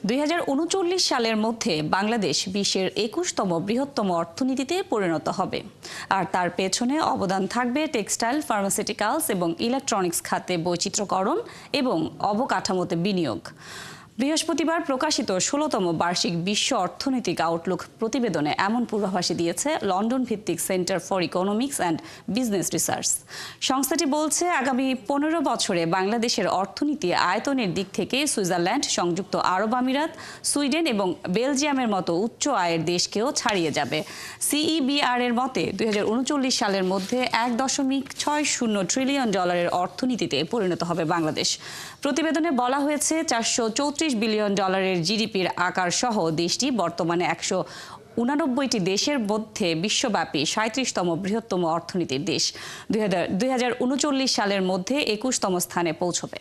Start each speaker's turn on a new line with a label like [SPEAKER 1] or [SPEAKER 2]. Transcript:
[SPEAKER 1] 2039 সালের মধ্যে বাংলাদেশ বিশ্বের 21তম বৃহত্তম অর্থনীতিতে পরিণত হবে, আর তার পেছনে অবদান থাকবে টেক্সটাইল, ফার্মাসিউটিক্যালস এবং ইলেকট্রনিক্স খাতে বৈচিত্র্যকরণ এবং অবকাঠামোতে বিনিয়োগ। বৃহস্পতিবার প্রকাশিত 16তম বার্ষিক বিশ্ব অর্থনৈতিক আউটলুক প্রতিবেদনে এমন পূর্বাভাসই দিয়েছে লন্ডন ভিত্তিক centre for economics and business research. সংস্থাটি বলছে, আগামী 15 বছরে বাংলাদেশের অর্থনীতি আয়তনের দিক থেকে সুইজারল্যান্ড, সংযুক্ত আরব আমিরাত, সুইডেন এবং বেলজিয়ামের মতো উচ্চ আয়ের দেশকেও ছাড়িয়ে যাবে। সিইবিআর এর মতে 2039 সালের মধ্যে $1.60 ট্রিলিয়ন অর্থনীতিতে পরিণত হবে বাংলাদেশ। প্রতিবেদনে বলা হয়েছে, $434 বিলিয়ন জিডিপির আকার সহ দেশটি বর্তমানে 189টি দেশের মধ্যে বিশ্বব্যাপী 37তম বৃহত্তম অর্থনীতির দেশ। 2039 সালের মধ্যে 21তম স্থানে পৌঁছবে।